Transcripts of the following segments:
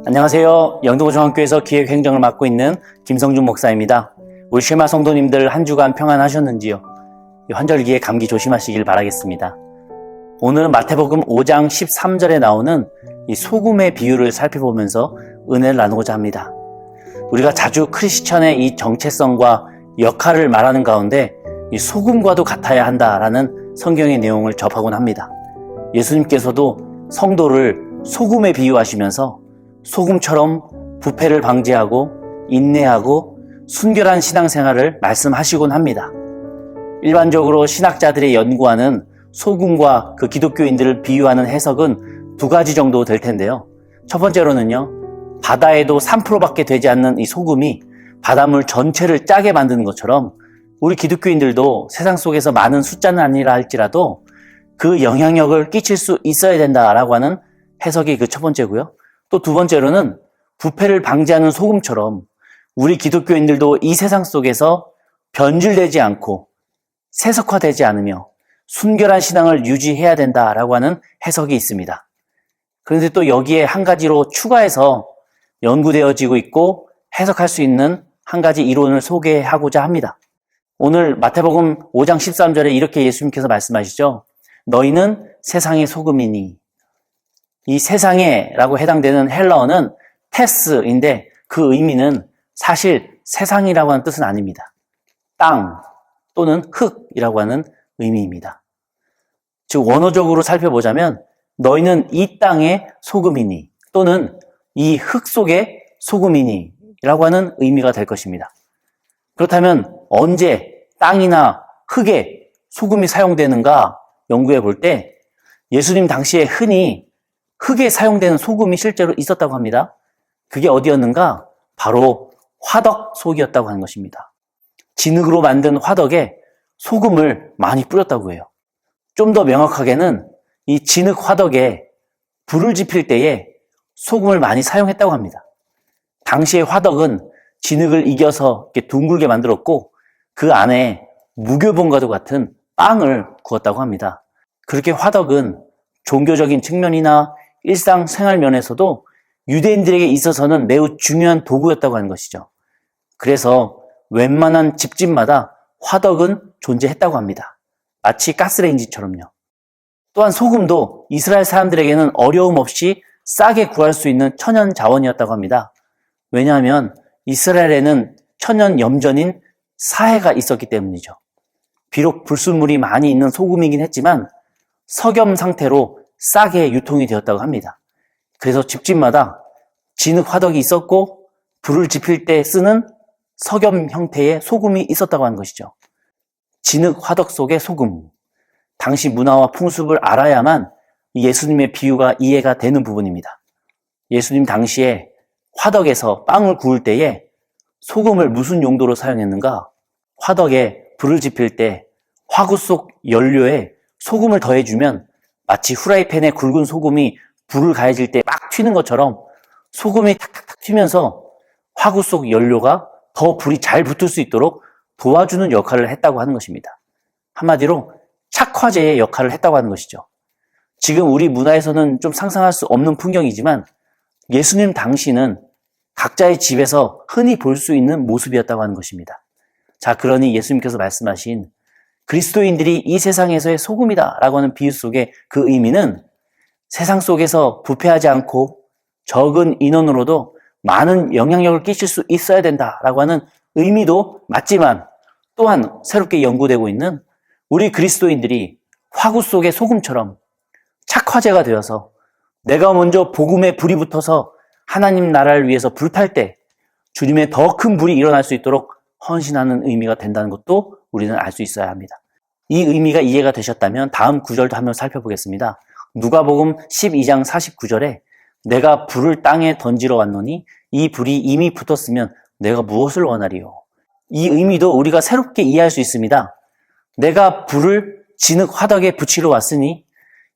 안녕하세요. 영동중학교에서 기획행정을 맡고 있는 김성준 목사입니다. 우리 쉐마 성도님들 한 주간 평안하셨는지요? 환절기에 감기 조심하시길 바라겠습니다. 오늘은 마태복음 5장 13절에 나오는 이 소금의 비유를 살펴보면서 은혜를 나누고자 합니다. 우리가 자주 크리스천의 이 정체성과 역할을 말하는 가운데 이 소금과도 같아야 한다라는 성경의 내용을 접하곤 합니다. 예수님께서도 성도를 소금에 비유하시면서 소금처럼 부패를 방지하고 인내하고 순결한 신앙생활을 말씀하시곤 합니다. 일반적으로 신학자들이 연구하는 소금과 그 기독교인들을 비유하는 해석은 두 가지 정도 될 텐데요. 첫 번째로는요, 바다에도 3%밖에 되지 않는 이 소금이 바닷물 전체를 짜게 만드는 것처럼 우리 기독교인들도 세상 속에서 많은 숫자는 아니라 할지라도 그 영향력을 끼칠 수 있어야 된다라고 하는 해석이 그 첫 번째고요. 또 두 번째로는 부패를 방지하는 소금처럼 우리 기독교인들도 이 세상 속에서 변질되지 않고 세속화되지 않으며 순결한 신앙을 유지해야 된다라고 하는 해석이 있습니다. 그런데 또 여기에 한 가지로 추가해서 연구되어지고 있고 해석할 수 있는 한 가지 이론을 소개하고자 합니다. 오늘 마태복음 5장 13절에 이렇게 예수님께서 말씀하시죠. 너희는 세상의 소금이니. 이 세상에 라고 해당되는 헬라어는 테스인데 그 의미는 사실 세상이라고 하는 뜻은 아닙니다. 땅 또는 흙이라고 하는 의미입니다. 즉 원어적으로 살펴보자면 너희는 이 땅의 소금이니 또는 이 흙 속의 소금이니 라고 하는 의미가 될 것입니다. 그렇다면 언제 땅이나 흙에 소금이 사용되는가 연구해 볼 때 예수님 당시에 흔히 흙에 사용되는 소금이 실제로 있었다고 합니다. 그게 어디였는가? 바로 화덕 속이었다고 하는 것입니다. 진흙으로 만든 화덕에 소금을 많이 뿌렸다고 해요. 좀 더 명확하게는 이 진흙 화덕에 불을 지필 때에 소금을 많이 사용했다고 합니다. 당시의 화덕은 진흙을 이겨서 이렇게 둥글게 만들었고 그 안에 무교본과도 같은 빵을 구웠다고 합니다. 그렇게 화덕은 종교적인 측면이나 일상생활 면에서도 유대인들에게 있어서는 매우 중요한 도구였다고 하는 것이죠. 그래서 웬만한 집집마다 화덕은 존재했다고 합니다. 마치 가스레인지처럼요. 또한 소금도 이스라엘 사람들에게는 어려움 없이 싸게 구할 수 있는 천연 자원이었다고 합니다. 왜냐하면 이스라엘에는 천연 염전인 사해가 있었기 때문이죠. 비록 불순물이 많이 있는 소금이긴 했지만 석염 상태로 싸게 유통이 되었다고 합니다. 그래서 집집마다 진흙 화덕이 있었고 불을 지필 때 쓰는 석염 형태의 소금이 있었다고 하는 것이죠. 진흙 화덕 속의 소금. 당시 문화와 풍습을 알아야만 예수님의 비유가 이해가 되는 부분입니다. 예수님 당시에 화덕에서 빵을 구울 때에 소금을 무슨 용도로 사용했는가? 화덕에 불을 지필 때 화구 속 연료에 소금을 더해주면 마치 후라이팬에 굵은 소금이 불을 가해질 때 막 튀는 것처럼 소금이 탁탁탁 튀면서 화구 속 연료가 더 불이 잘 붙을 수 있도록 도와주는 역할을 했다고 하는 것입니다. 한마디로 착화제의 역할을 했다고 하는 것이죠. 지금 우리 문화에서는 좀 상상할 수 없는 풍경이지만 예수님 당시는 각자의 집에서 흔히 볼 수 있는 모습이었다고 하는 것입니다. 자, 그러니 예수님께서 말씀하신 그리스도인들이 이 세상에서의 소금이다 라고 하는 비유 속의 그 의미는 세상 속에서 부패하지 않고 적은 인원으로도 많은 영향력을 끼칠 수 있어야 된다라고 하는 의미도 맞지만 또한 새롭게 연구되고 있는 우리 그리스도인들이 화구 속의 소금처럼 착화제가 되어서 내가 먼저 복음에 불이 붙어서 하나님 나라를 위해서 불탈 때 주님의 더 큰 불이 일어날 수 있도록 헌신하는 의미가 된다는 것도 우리는 알 수 있어야 합니다. 이 의미가 이해가 되셨다면 다음 구절도 한번 살펴보겠습니다. 누가복음 12장 49절에 내가 불을 땅에 던지러 왔노니 이 불이 이미 붙었으면 내가 무엇을 원하리요? 이 의미도 우리가 새롭게 이해할 수 있습니다. 내가 불을 진흙 화덕에 붙이러 왔으니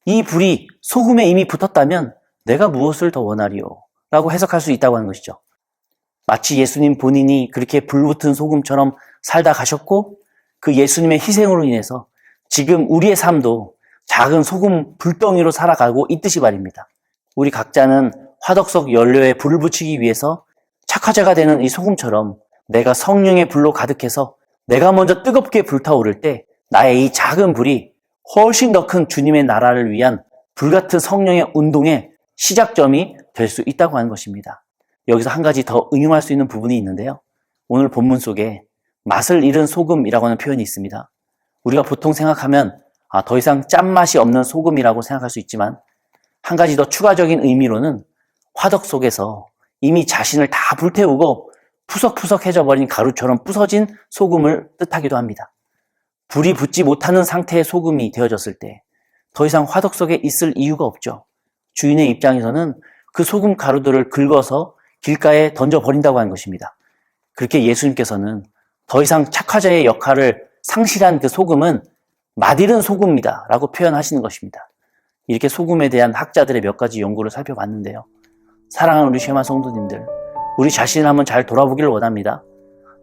이 불이 소금에 이미 붙었다면 내가 무엇을 더 원하리요? 라고 해석할 수 있다고 하는 것이죠. 마치 예수님 본인이 그렇게 불붙은 소금처럼 살다 가셨고 그 예수님의 희생으로 인해서 지금 우리의 삶도 작은 소금 불덩이로 살아가고 있듯이 말입니다. 우리 각자는 화덕 속 연료에 불을 붙이기 위해서 착화제가 되는 이 소금처럼 내가 성령의 불로 가득해서 내가 먼저 뜨겁게 불타오를 때 나의 이 작은 불이 훨씬 더 큰 주님의 나라를 위한 불같은 성령의 운동의 시작점이 될 수 있다고 하는 것입니다. 여기서 한 가지 더 응용할 수 있는 부분이 있는데요. 오늘 본문 속에 맛을 잃은 소금이라고 하는 표현이 있습니다. 우리가 보통 생각하면 더 이상 짠맛이 없는 소금이라고 생각할 수 있지만 한 가지 더 추가적인 의미로는 화덕 속에서 이미 자신을 다 불태우고 푸석푸석해져 버린 가루처럼 부서진 소금을 뜻하기도 합니다. 불이 붙지 못하는 상태의 소금이 되어졌을 때 더 이상 화덕 속에 있을 이유가 없죠. 주인의 입장에서는 그 소금 가루들을 긁어서 길가에 던져버린다고 하는 것입니다. 그렇게 예수님께서는 더 이상 착화자의 역할을 상실한 그 소금은 맛이른 소금이다 라고 표현하시는 것입니다. 이렇게 소금에 대한 학자들의 몇 가지 연구를 살펴봤는데요. 사랑하는 우리 쉐마 성도님들, 우리 자신을 한번 잘 돌아보기를 원합니다.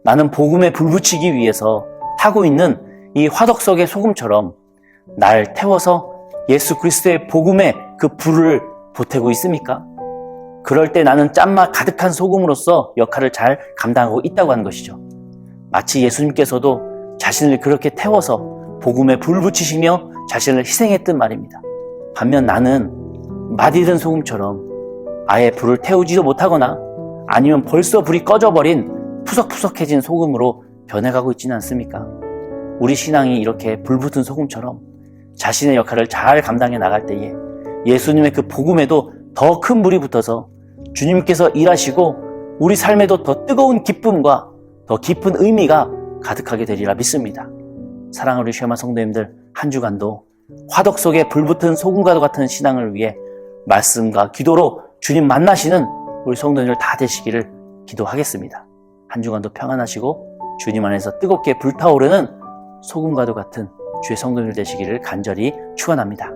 나는 복음에 불 붙이기 위해서 타고 있는 이 화덕 속의 소금처럼 날 태워서 예수 그리스도의 복음에 그 불을 보태고 있습니까? 그럴 때 나는 짠맛 가득한 소금으로서 역할을 잘 감당하고 있다고 하는 것이죠. 마치 예수님께서도 자신을 그렇게 태워서 복음에 불 붙이시며 자신을 희생했던 말입니다. 반면 나는 맛이른 소금처럼 아예 불을 태우지도 못하거나 아니면 벌써 불이 꺼져버린 푸석푸석해진 소금으로 변해가고 있지는 않습니까? 우리 신앙이 이렇게 불붙은 소금처럼 자신의 역할을 잘 감당해 나갈 때에 예수님의 그 복음에도 더 큰 불이 붙어서 주님께서 일하시고 우리 삶에도 더 뜨거운 기쁨과 더 깊은 의미가 가득하게 되리라 믿습니다. 사랑하는 우리 쉐마 성도님들, 한 주간도 화덕 속에 불붙은 소금과도 같은 신앙을 위해 말씀과 기도로 주님 만나시는 우리 성도님들 다 되시기를 기도하겠습니다. 한 주간도 평안하시고 주님 안에서 뜨겁게 불타오르는 소금과도 같은 주의 성도님들 되시기를 간절히 축원합니다.